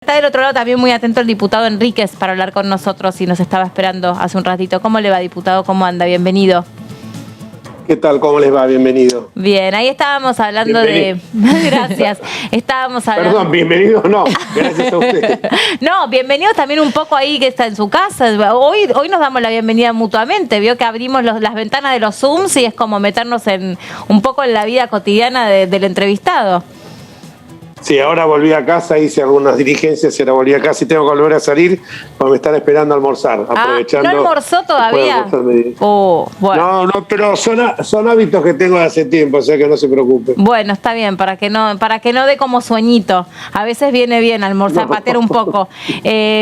Está del otro lado también muy atento el diputado Enríquez para hablar con nosotros y nos estaba esperando hace un ratito. ¿Cómo le va, diputado? ¿Cómo anda? Bienvenido. ¿Qué tal? ¿Cómo les va? Bienvenido. Bien, ahí estábamos hablando de... Gracias. Estábamos hablando... Perdón, bienvenido no. Gracias a usted. No, bienvenidos también un poco ahí que está en su casa. Hoy nos damos la bienvenida mutuamente. Vio que abrimos las ventanas de los Zooms y es como meternos un poco en la vida cotidiana del entrevistado. Sí, ahora volví a casa, hice algunas diligencias y ahora volví a casa y tengo que volver a salir porque me están esperando a almorzar. Aprovechando, ¿no almorzó todavía? Bueno. No, pero son hábitos que tengo de hace tiempo, o sea que no se preocupe. Bueno, está bien, para que no dé como sueñito. A veces viene bien almorzar, patear un poco.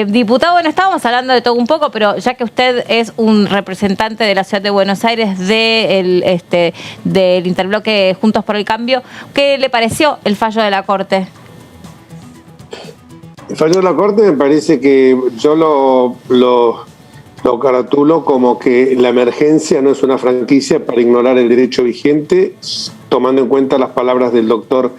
Diputado, bueno, estábamos hablando de todo un poco, pero ya que usted es un representante de la Ciudad de Buenos Aires del interbloque Juntos por el Cambio, ¿qué le pareció el fallo de la Corte? El fallo de la Corte me parece que yo lo caratulo como que la emergencia no es una franquicia para ignorar el derecho vigente, tomando en cuenta las palabras del doctor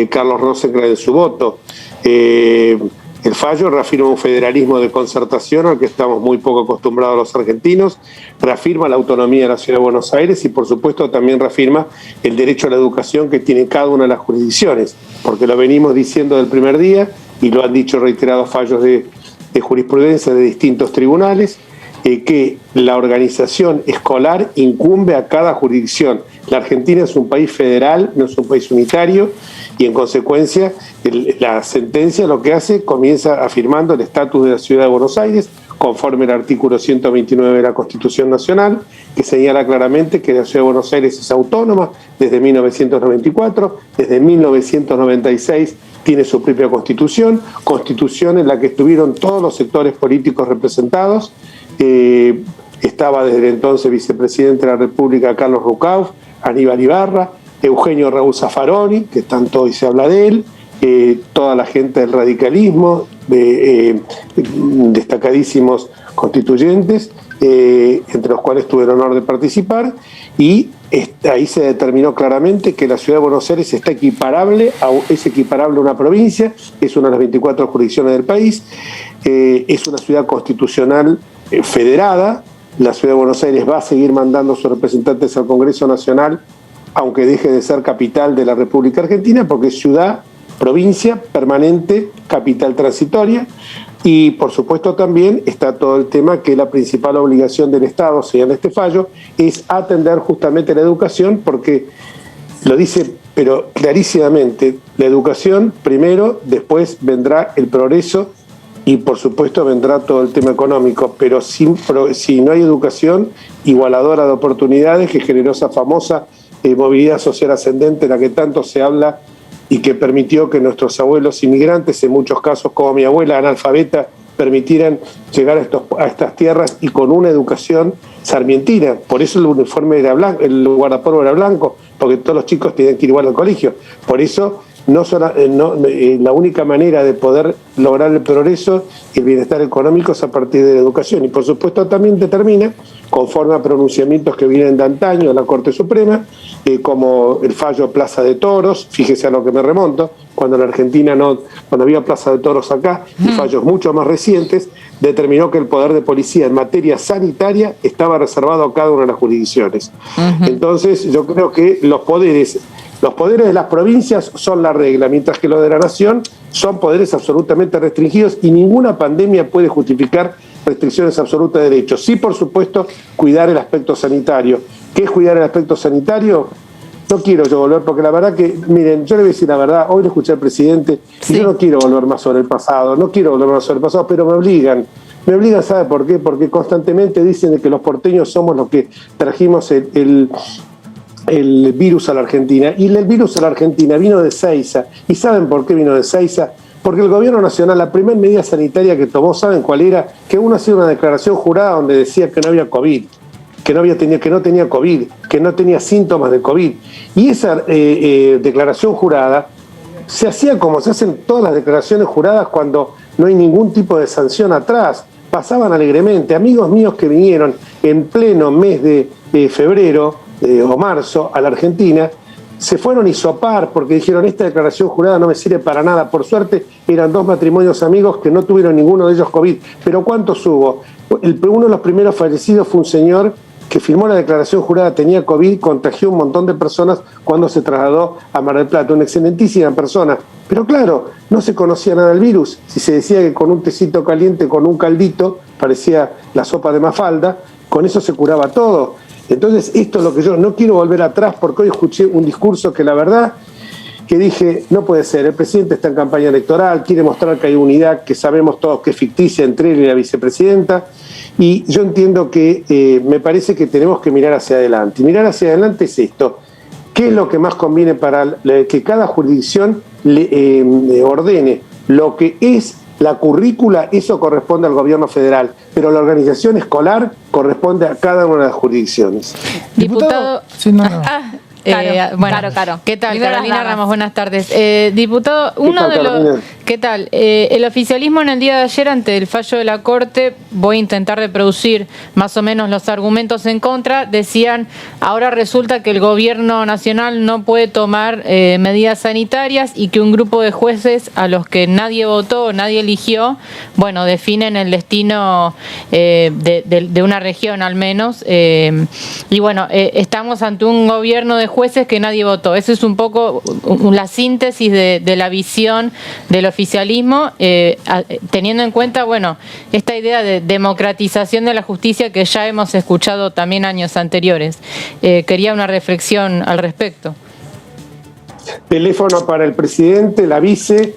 Carlos Rosenkrantz en su voto. El fallo reafirma un federalismo de concertación al que estamos muy poco acostumbrados los argentinos, reafirma la autonomía de la Ciudad de Buenos Aires y por supuesto también reafirma el derecho a la educación que tiene cada una de las jurisdicciones, porque lo venimos diciendo del primer día y lo han dicho reiterados fallos de jurisprudencia de distintos tribunales, que la organización escolar incumbe a cada jurisdicción. La Argentina es un país federal, no es un país unitario, y en consecuencia la sentencia lo que hace comienza afirmando el estatus de la Ciudad de Buenos Aires, conforme al artículo 129 de la Constitución Nacional, que señala claramente que la Ciudad de Buenos Aires es autónoma desde 1994, desde 1996 tiene su propia constitución en la que estuvieron todos los sectores políticos representados. Estaba desde el entonces vicepresidente de la República Carlos Rucauf, Aníbal Ibarra, Eugenio Raúl Zaffaroni, que tanto hoy se habla de él, toda la gente del radicalismo, destacadísimos constituyentes, entre los cuales tuve el honor de participar, y ahí se determinó claramente que la Ciudad de Buenos Aires es equiparable a una provincia, es una de las 24 jurisdicciones del país, es una ciudad constitucional federada. La Ciudad de Buenos Aires va a seguir mandando sus representantes al Congreso Nacional, aunque deje de ser capital de la República Argentina, porque es ciudad, provincia permanente, capital transitoria. Y por supuesto también está todo el tema que la principal obligación del Estado, sea en este fallo, es atender justamente la educación, porque lo dice pero clarísimamente, la educación primero, después vendrá el progreso y por supuesto vendrá todo el tema económico, pero si no hay educación igualadora de oportunidades que generó esa famosa movilidad social ascendente de la que tanto se habla y que permitió que nuestros abuelos inmigrantes, en muchos casos como mi abuela analfabeta, permitieran llegar a estas tierras y con una educación sarmientina. Por eso el uniforme era blanco, el guardapolvo era blanco, porque todos los chicos tenían que ir igual al colegio. Por eso la única manera de poder lograr el progreso y el bienestar económico es a partir de la educación. Y por supuesto también determina, conforme a pronunciamientos que vienen de antaño de la Corte Suprema, como el fallo Plaza de Toros, fíjese a lo que me remonto, cuando en Argentina cuando había Plaza de Toros acá, y fallos mucho más recientes, determinó que el poder de policía en materia sanitaria estaba reservado a cada una de las jurisdicciones. Entonces yo creo que los poderes de las provincias son la regla, mientras que los de la nación son poderes absolutamente restringidos y ninguna pandemia puede justificar restricciones absolutas de derechos. Sí, por supuesto, cuidar el aspecto sanitario. ¿Qué es cuidar el aspecto sanitario? No quiero yo volver, porque la verdad que, miren, yo le voy a decir la verdad, hoy lo escuché al presidente, y yo no quiero volver más sobre el pasado, pero me obligan. Me obligan, ¿sabe por qué? Porque constantemente dicen que los porteños somos los que trajimos el virus a la Argentina, y el virus a la Argentina vino de Ezeiza. ¿Y saben por qué vino de Ezeiza? Porque el gobierno nacional, la primera medida sanitaria que tomó, ¿saben cuál era? Que uno hacía una declaración jurada donde decía que no había COVID, que no tenía COVID, que no tenía síntomas de COVID. Y esa declaración jurada se hacía como se hacen todas las declaraciones juradas cuando no hay ningún tipo de sanción atrás. Pasaban alegremente. Amigos míos que vinieron en pleno mes de febrero o marzo a la Argentina, se fueron a hisopar porque dijeron esta declaración jurada no me sirve para nada. Por suerte eran 2 matrimonios amigos que no tuvieron ninguno de ellos COVID. Pero ¿cuántos hubo? Uno de los primeros fallecidos fue un señor que firmó la declaración jurada, tenía COVID, contagió un montón de personas cuando se trasladó a Mar del Plata, una excelentísima persona. Pero claro, no se conocía nada del virus. Si se decía que con un tecito caliente, con un caldito, parecía la sopa de Mafalda, con eso se curaba todo. Entonces, esto es lo que yo no quiero volver atrás, porque hoy escuché un discurso que la verdad, que dije, no puede ser, el presidente está en campaña electoral, quiere mostrar que hay unidad, que sabemos todos que es ficticia entre él y la vicepresidenta, y yo entiendo que me parece que tenemos que mirar hacia adelante. Y mirar hacia adelante es esto: ¿qué es lo que más conviene para que cada jurisdicción le ordene lo que es la currícula? Eso corresponde al gobierno federal, pero la organización escolar corresponde a cada una de las jurisdicciones. Diputado. Sí, no. Claro. ¿Qué tal? Primero Carolina las damas. Ramos, buenas tardes. Diputado, ¿qué tal? El oficialismo en el día de ayer, ante el fallo de la Corte, voy a intentar reproducir más o menos los argumentos en contra, decían, ahora resulta que el gobierno nacional no puede tomar medidas sanitarias y que un grupo de jueces a los que nadie votó, nadie eligió, bueno, definen el destino de una región al menos, y bueno, estamos ante un gobierno de jueces que nadie votó. Eso es un poco la síntesis de la visión del oficialismo, teniendo en cuenta, bueno, esta idea de democratización de la justicia que ya hemos escuchado también años anteriores. Quería una reflexión al respecto. Teléfono para el presidente, la vice,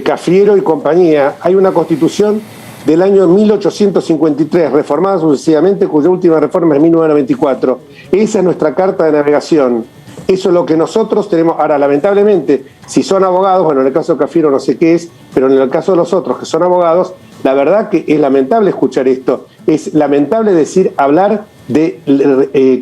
Cafiero y compañía. Hay una constitución del año 1853, reformada sucesivamente, cuya última reforma es 1994. Esa es nuestra carta de navegación. Eso es lo que nosotros tenemos. Ahora, lamentablemente, si son abogados, bueno, en el caso de Cafiero no sé qué es, pero en el caso de los otros que son abogados, la verdad que es lamentable escuchar esto. Es lamentable hablar de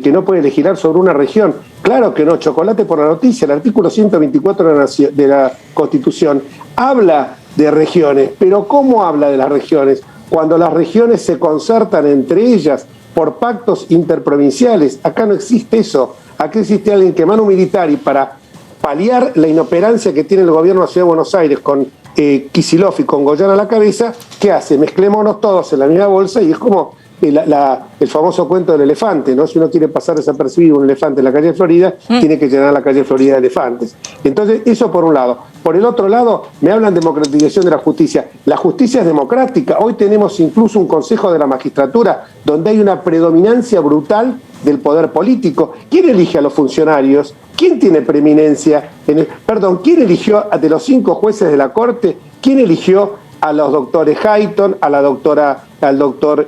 que no puede legislar sobre una región. Claro que no, chocolate por la noticia. El artículo 124 de la Constitución habla de regiones, pero ¿cómo habla de las regiones? Cuando las regiones se concertan entre ellas por pactos interprovinciales. Acá no existe eso. Aquí existe alguien que mano militar, y para paliar la inoperancia que tiene el gobierno de la Ciudad de Buenos Aires con Kicillof y con Goyán a la cabeza, ¿qué hace? Mezclémonos todos en la misma bolsa, y es como el famoso cuento del elefante, ¿no? Si uno quiere pasar desapercibido un elefante en la calle Florida, tiene que llenar la calle Florida de elefantes. Entonces, eso por un lado. Por el otro lado, me hablan de democratización de la justicia. La justicia es democrática. Hoy tenemos incluso un Consejo de la Magistratura donde hay una predominancia brutal del poder político. ¿Quién elige a los funcionarios? ¿Quién tiene preeminencia? ¿Quién eligió de los 5 jueces de la Corte? ¿Quién eligió a los doctores Hayton, al doctor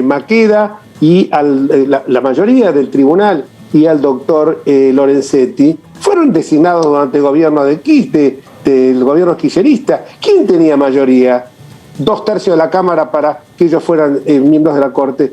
Maqueda y la mayoría del tribunal, y al doctor Lorenzetti? Fueron designados durante el gobierno del gobierno kirchnerista. ¿Quién tenía mayoría? 2/3 de la Cámara para que ellos fueran miembros de la Corte.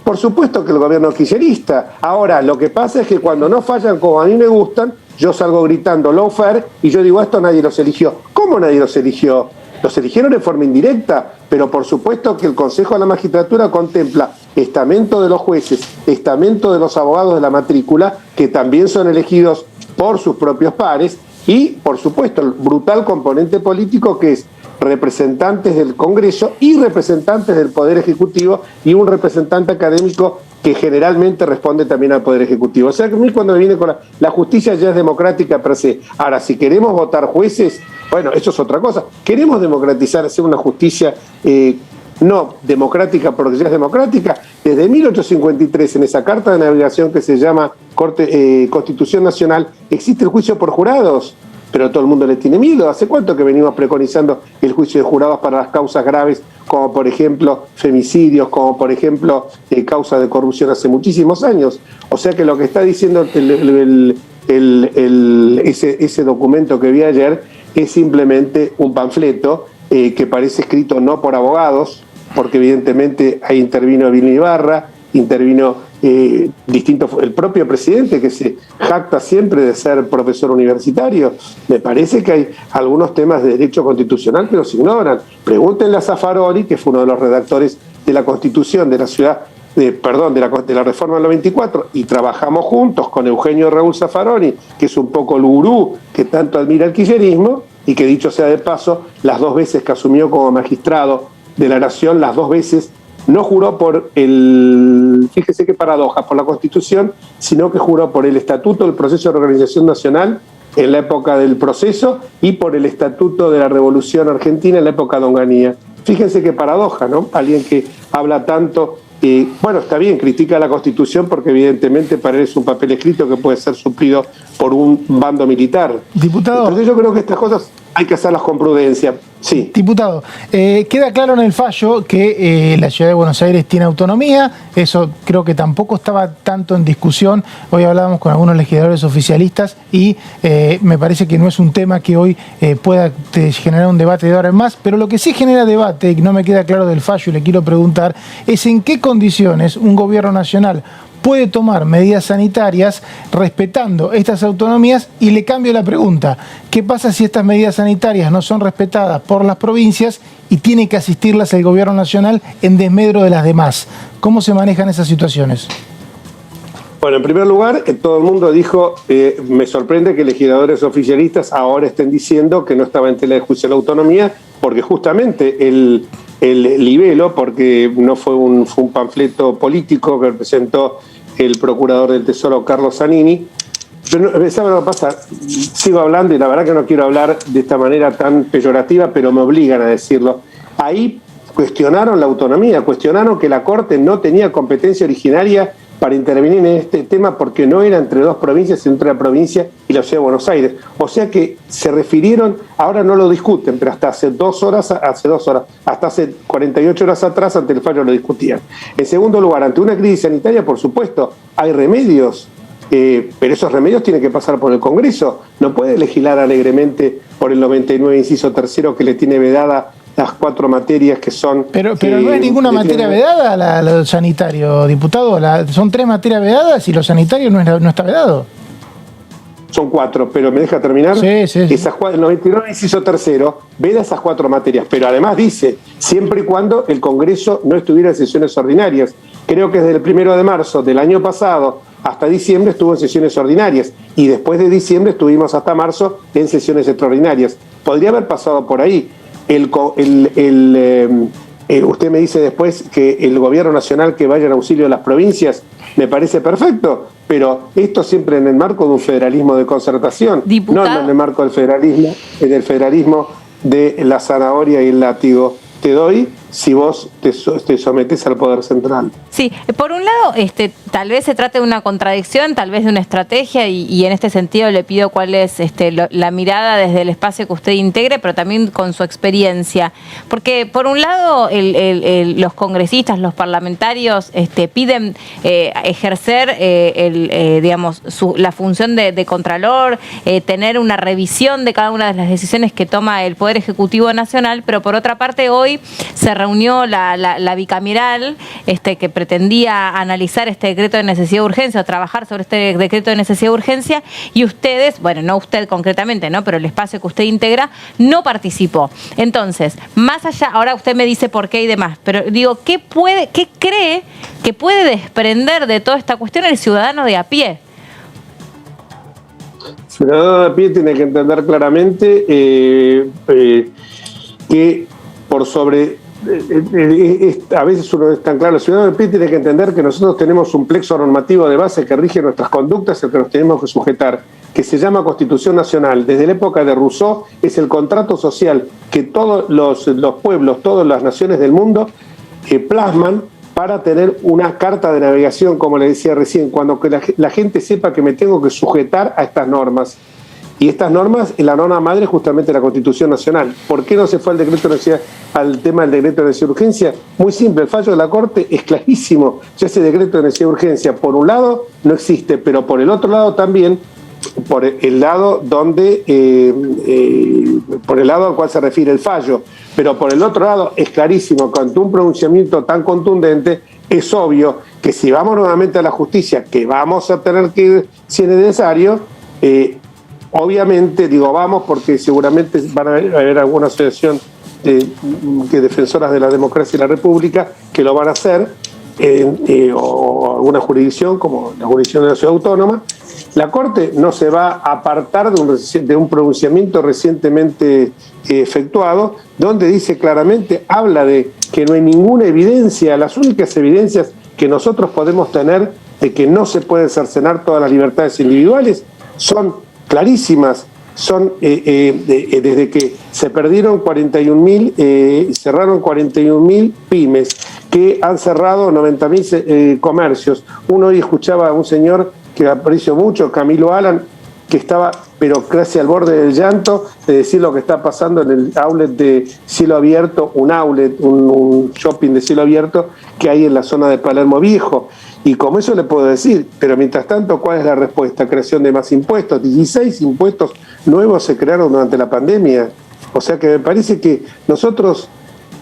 Por supuesto que el gobierno kirchnerista. Ahora, lo que pasa es que cuando no fallan como a mí me gustan, yo salgo gritando lawfare y yo digo, esto nadie los eligió. ¿Cómo nadie los eligió? Los eligieron de forma indirecta, pero por supuesto que el Consejo de la Magistratura contempla estamento de los jueces, estamento de los abogados de la matrícula, que también son elegidos por sus propios pares, y por supuesto el brutal componente político que es representantes del Congreso y representantes del Poder Ejecutivo, y un representante académico que generalmente responde también al Poder Ejecutivo. O sea que a mí, cuando me viene con la justicia, ya es democrática per se. Ahora, si queremos votar jueces, bueno, eso es otra cosa. Queremos democratizar, hacer una justicia no democrática porque ya es democrática. Desde 1853, en esa carta de navegación que se llama Constitución Nacional, existe el juicio por jurados, pero todo el mundo le tiene miedo. ¿Hace cuánto que venimos preconizando el juicio de jurados para las causas graves, como por ejemplo femicidios, como por ejemplo causas de corrupción, hace muchísimos años? O sea que lo que está diciendo ese documento que vi ayer es simplemente un panfleto que parece escrito no por abogados, porque evidentemente ahí intervino Vilma Ibarra, intervino el propio presidente, que se jacta siempre de ser profesor universitario. Me parece que hay algunos temas de derecho constitucional que los ignoran. Pregúntenle a Zaffaroni, que fue uno de los redactores de la Constitución de la ciudad de la reforma del 94, y trabajamos juntos con Eugenio Raúl Zaffaroni, que es un poco el gurú que tanto admira el kirchnerismo, y que dicho sea de paso, las 2 veces que asumió como magistrado de la Nación, las 2 veces no juró por fíjese qué paradoja, por la Constitución, sino que juró por el Estatuto del Proceso de Organización Nacional en la época del proceso y por el Estatuto de la Revolución Argentina en la época de Onganía. Fíjense qué paradoja, ¿no? Alguien que habla tanto, bueno, está bien, critica la Constitución porque evidentemente para él es un papel escrito que puede ser suplido por un bando militar. Diputado. Entonces yo creo que estas cosas hay que hacerlas con prudencia. Sí. Diputado, queda claro en el fallo que la Ciudad de Buenos Aires tiene autonomía, eso creo que tampoco estaba tanto en discusión. Hoy hablábamos con algunos legisladores oficialistas y me parece que no es un tema que hoy pueda generar un debate de ahora en más, pero lo que sí genera debate, y no me queda claro del fallo y le quiero preguntar, es en qué condiciones un gobierno nacional puede tomar medidas sanitarias respetando estas autonomías. Y le cambio la pregunta: ¿qué pasa si estas medidas sanitarias no son respetadas por las provincias y tiene que asistirlas el gobierno nacional en desmedro de las demás? ¿Cómo se manejan esas situaciones? Bueno, en primer lugar, todo el mundo dijo, me sorprende que legisladores oficialistas ahora estén diciendo que no estaba en tela de juicio la autonomía, porque justamente el libelo, porque no fue un panfleto político que presentó el procurador del Tesoro, Carlos Zanini. ¿Sabe lo que pasa? Sigo hablando y la verdad que no quiero hablar de esta manera tan peyorativa, pero me obligan a decirlo. Ahí cuestionaron la autonomía, cuestionaron que la Corte no tenía competencia originaria para intervenir en este tema porque no era entre 2 provincias, entre la provincia y la Ciudad de Buenos Aires. O sea que se refirieron, ahora no lo discuten, pero hasta hace 48 horas atrás ante el fallo lo discutían. En segundo lugar, ante una crisis sanitaria, por supuesto, hay remedios, pero esos remedios tienen que pasar por el Congreso. No puede legislar alegremente por el 99, inciso 3, que le tiene vedada las 4 materias que son... Pero no hay ninguna materia vedada lo sanitario, diputado. Son 3 materias vedadas y lo sanitario no está vedado. Son 4, pero ¿me deja terminar? Sí. El 99, inciso 3, veda esas 4 materias, pero además dice, siempre y cuando el Congreso no estuviera en sesiones ordinarias. Creo que desde el 1 de marzo del año pasado hasta diciembre estuvo en sesiones ordinarias, y después de diciembre estuvimos hasta marzo en sesiones extraordinarias. Podría haber pasado por ahí. Usted me dice después que el gobierno nacional que vaya en auxilio de las provincias, me parece perfecto, pero esto siempre en el marco de un federalismo de concertación, Diputado. No en el marco del federalismo de la zanahoria y el látigo. Te doy si vos te sometés al poder central. Sí, por un lado, tal vez se trate de una contradicción, tal vez de una estrategia, y en este sentido le pido cuál es la mirada desde el espacio que usted integre, pero también con su experiencia. Porque por un lado, los congresistas, los parlamentarios piden ejercer la función de contralor, tener una revisión de cada una de las decisiones que toma el Poder Ejecutivo Nacional, pero por otra parte hoy se reunió la bicameral que pretendía analizar este decreto de necesidad de urgencia o trabajar sobre este decreto de necesidad de urgencia, y ustedes, bueno, no usted concretamente, ¿no?, pero el espacio que usted integra no participó. Entonces, más allá, ahora usted me dice por qué y demás, pero digo, ¿qué cree que puede desprender de toda esta cuestión el ciudadano de a pie? El ciudadano de a pie tiene que entender claramente que por sobre... a veces uno es tan claro, el ciudadano de pie tiene que entender que nosotros tenemos un plexo normativo de base que rige nuestras conductas, al que nos tenemos que sujetar, que se llama Constitución Nacional. Desde la época de Rousseau es el contrato social que todos los pueblos, todas las naciones del mundo plasman para tener una carta de navegación, como le decía recién, cuando que la gente sepa que me tengo que sujetar a estas normas. Y estas normas, la norma madre es justamente la Constitución Nacional. ¿Por qué no se fue al tema del decreto de necesidad de urgencia? Muy simple, el fallo de la Corte es clarísimo. Ya ese decreto de necesidad de urgencia, por un lado, no existe, pero por el otro lado también, por el lado al cual se refiere el fallo, pero por el otro lado es clarísimo que ante un pronunciamiento tan contundente es obvio que si vamos nuevamente a la justicia, que vamos a tener que ir si es necesario, obviamente, digo vamos porque seguramente van a haber alguna asociación que defensoras de la democracia y la república que lo van a hacer. o alguna jurisdicción como la jurisdicción de la Ciudad Autónoma, la Corte no se va a apartar de un pronunciamiento recientemente efectuado, donde dice claramente, habla de que no hay ninguna evidencia, las únicas evidencias que nosotros podemos tener de que no se pueden cercenar todas las libertades individuales son clarísimas, son desde que se perdieron 41.000, cerraron 41.000 pymes, que han cerrado 90.000 comercios. Uno hoy escuchaba a un señor que aprecio mucho, Camilo Alan, que estaba pero casi al borde del llanto de decir lo que está pasando en el outlet de cielo abierto, un outlet, un shopping de cielo abierto que hay en la zona de Palermo Viejo. Y como eso le puedo decir, pero mientras tanto, ¿cuál es la respuesta? Creación de más impuestos. 16 impuestos nuevos se crearon durante la pandemia. O sea que me parece que nosotros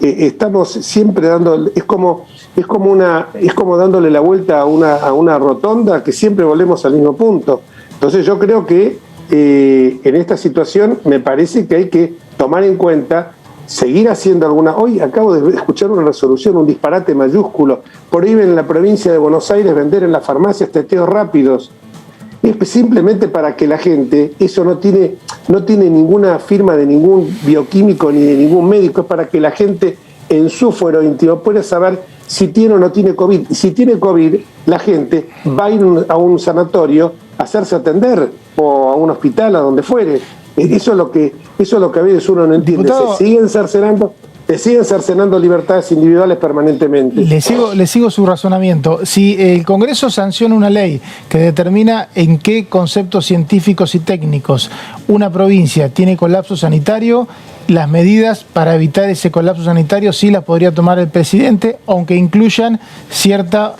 estamos siempre dando, es como dándole la vuelta a una rotonda que siempre volvemos al mismo punto. Entonces yo creo que en esta situación me parece que hay que tomar en cuenta, seguir haciendo alguna. Hoy acabo de escuchar una resolución, un disparate mayúsculo. Prohíben en la provincia de Buenos Aires vender en las farmacias testeos rápidos. Es simplemente para que la gente, eso no tiene ninguna firma de ningún bioquímico ni de ningún médico, es para que la gente en su fuero íntimo pueda saber si tiene o no tiene COVID. Y si tiene COVID, la gente va a ir a un sanatorio a hacerse atender o a un hospital, a donde fuere. Eso es lo que a veces uno no entiende. Diputado, Se siguen cercenando libertades individuales permanentemente. Le sigo su razonamiento. Si el Congreso sanciona una ley que determina en qué conceptos científicos y técnicos una provincia tiene colapso sanitario, las medidas para evitar ese colapso sanitario sí las podría tomar el presidente, aunque incluyan cierta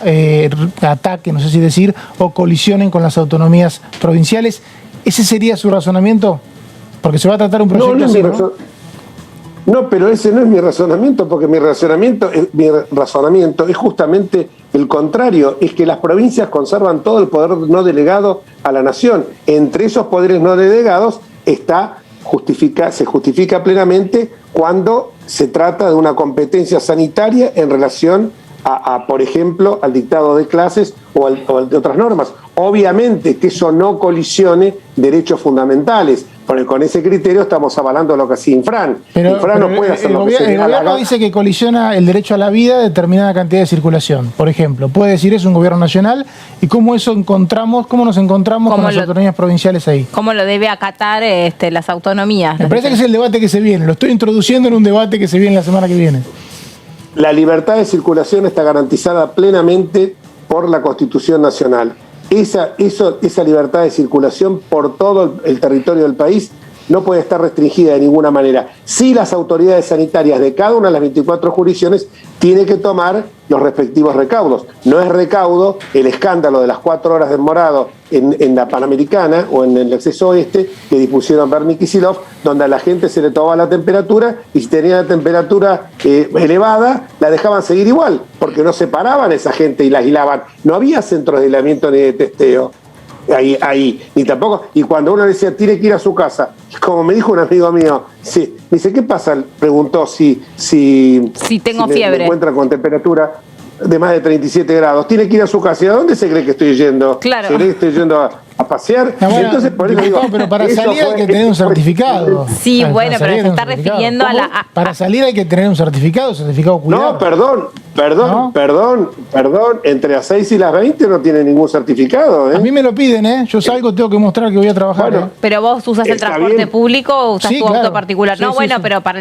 ataque, no sé si decir, o colisionen con las autonomías provinciales. ¿Ese sería su razonamiento? Porque se va a tratar un proyecto así, ¿no? No, pero ese no es mi razonamiento, porque mi razonamiento es justamente el contrario, es que las provincias conservan todo el poder no delegado a la nación. Entre esos poderes no delegados se justifica plenamente cuando se trata de una competencia sanitaria en relación a por ejemplo, al dictado de clases o de otras normas. Obviamente que eso no colisione derechos fundamentales, porque con ese criterio estamos avalando lo que hacía Infran. Infran no puede hacer lo que se le da la gana. El gobierno dice que colisiona el derecho a la vida de determinada cantidad de circulación, por ejemplo. Puede decir eso un gobierno nacional, y cómo nos encontramos con las autonomías provinciales ahí. ¿Cómo lo debe acatar las autonomías? Me parece que es el debate que se viene. Lo estoy introduciendo en un debate que se viene la semana que viene. La libertad de circulación está garantizada plenamente por la Constitución Nacional. Esa libertad de circulación por todo el territorio del país no puede estar restringida de ninguna manera. Sí, las autoridades sanitarias de cada una de las 24 jurisdicciones tienen que tomar los respectivos recaudos. No es recaudo el escándalo de las 4 horas demorado en la Panamericana o en el acceso oeste que dispusieron Bernie y Kicillof, donde a la gente se le tomaba la temperatura y si tenía la temperatura elevada, la dejaban seguir igual, porque no separaban a esa gente y la aislaban. No había centros de aislamiento ni de testeo. Ahí, ni tampoco, y cuando uno decía tiene que ir a su casa, como me dijo un amigo mío, sí, me dice, ¿qué pasa? Preguntó si tengo fiebre. Me encuentra con temperatura de más de 37 grados, tiene que ir a su casa. ¿Y a dónde se cree que estoy yendo? Claro. ¿Se cree que estoy yendo a pasear? No, bueno, entonces por eso digo, pero para salir hay que tener un certificado. Sí, bueno, pero se está refiriendo a para salir hay que tener un certificado cuidado. No, perdón, entre las 6 y las 20 no tiene ningún certificado. A mí me lo piden, yo salgo, tengo que mostrar que voy a trabajar. Bueno, ¿Pero vos usas el transporte público o usas tu auto particular? Sí, no, bueno, pero para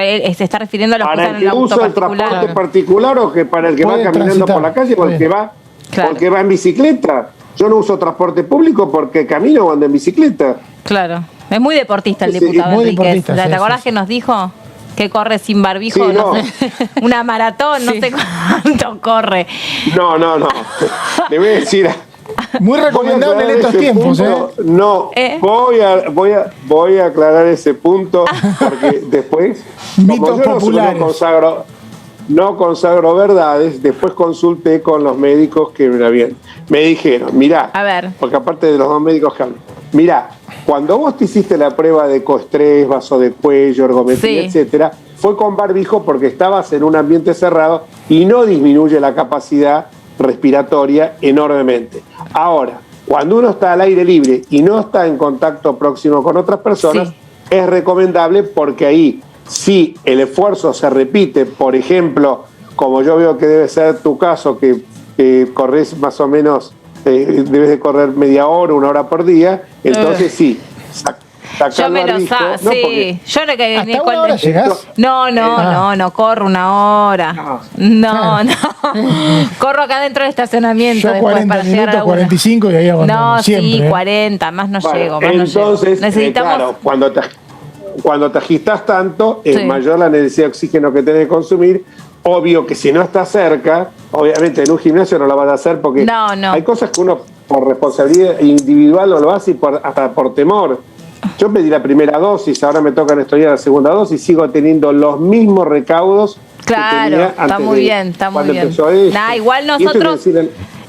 él se está refiriendo a los que usan el auto particular. ¿Para el transporte particular o que para el que va caminando por la calle o el que va en bicicleta? Yo no uso transporte público porque camino o ando en bicicleta. Claro. Es muy deportista el diputado Enríquez. ¿Te acordás que nos dijo que corre sin barbijo? Sí, no. Sé, una maratón, no sé cuánto corre. No. Le voy a decir... Muy recomendable en estos tiempos, punto. No, voy a aclarar ese punto porque después, mitos populares. No consagro verdades, después consulté con los médicos que me dijeron, mirá, a ver, porque aparte de los 2 médicos que hablan, mirá, cuando vos te hiciste la prueba de coestrés, vaso de cuello, ergometría, etcétera, fue con barbijo porque estabas en un ambiente cerrado y no disminuye la capacidad respiratoria enormemente. Ahora, cuando uno está al aire libre y no está en contacto próximo con otras personas, sí, es recomendable porque ahí, si el esfuerzo se repite, por ejemplo, como yo veo que debe ser tu caso, que corres más o menos, debes de correr media hora, 1 hora por día, entonces sí, yo me lo sé, ¿no? Sí. Yo no que ¿Hasta 1 hora llegás? No, corro 1 hora. No. Corro acá dentro del estacionamiento. Yo después 40 para minutos, llegar a 45 y ahí abandono. No, siempre, sí, 40, más no llego. Más entonces, no llego. Necesitamos... claro, cuando te agitas tanto, es sí, mayor la necesidad de oxígeno que tenés que consumir. Obvio que si no estás cerca, obviamente en un gimnasio no lo vas a hacer porque hay cosas que uno por responsabilidad individual no lo hace y hasta por temor. Yo pedí la primera dosis, ahora me toca estudiar la segunda dosis y sigo teniendo los mismos recaudos. Claro, que tenía antes está muy bien, está muy bien. Igual nosotros...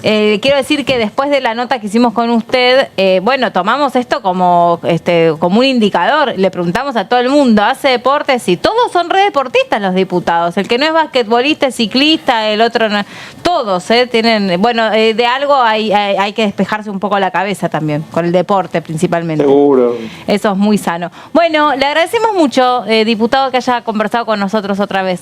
quiero decir que después de la nota que hicimos con usted, bueno, tomamos esto como un indicador. Le preguntamos a todo el mundo, ¿hace deporte? Sí, todos son re deportistas los diputados. El que no es basquetbolista es ciclista, el otro no. Todos tienen, bueno, de algo hay que despejarse un poco la cabeza también, con el deporte principalmente. Seguro. Eso es muy sano. Bueno, le agradecemos mucho, diputado, que haya conversado con nosotros otra vez.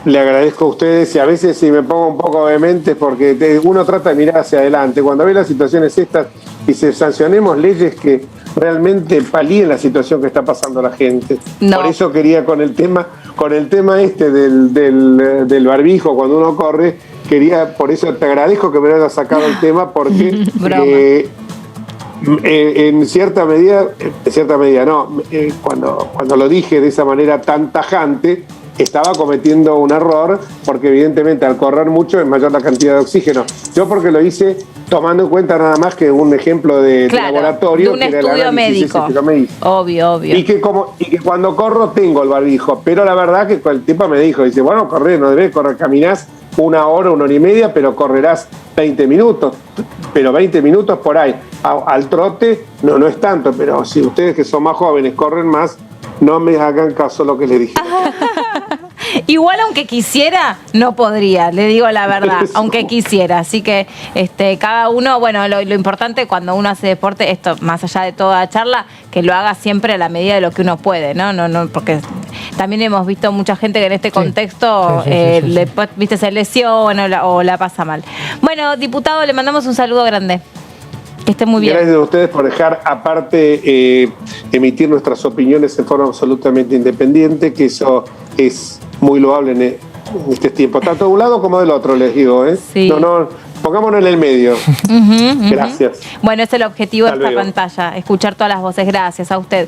Le agradezco a ustedes y a veces si me pongo un poco vehemente porque uno trata de mirar hacia adelante. Cuando ve las situaciones estas y se sancionemos leyes que realmente palíen la situación que está pasando la gente. No. Por eso quería con el tema del barbijo cuando uno corre, por eso te agradezco que me hayas sacado el tema porque en cierta medida no, cuando lo dije de esa manera tan tajante, estaba cometiendo un error porque evidentemente al correr mucho es mayor la cantidad de oxígeno. Yo porque lo hice tomando en cuenta nada más que un ejemplo de laboratorio, de un estudio médico. Obvio. Y que cuando corro tengo el barbijo, pero la verdad que el tipo me dijo, dice, bueno, correr, no debes correr, caminás 1 hora, 1 hora y media, pero correrás 20 minutos, pero 20 minutos por ahí. Al trote no es tanto, pero si ustedes que son más jóvenes corren más, no me hagan caso lo que les dije. Igual aunque quisiera, no podría, le digo la verdad, aunque quisiera. Así que cada uno, bueno, lo importante cuando uno hace deporte, esto más allá de toda charla, que lo haga siempre a la medida de lo que uno puede, ¿no? No, porque también hemos visto mucha gente que en este contexto viste, se lesiona o la pasa mal. Bueno, diputado, le mandamos un saludo grande. Que esté muy bien. Gracias a ustedes por dejar aparte emitir nuestras opiniones en forma absolutamente independiente, que eso es muy loable en este tiempo, tanto de un lado como del otro, les digo. Sí. No, pongámonos en el medio. Gracias. Bueno, es el objetivo de esta pantalla, escuchar todas las voces. Gracias a usted.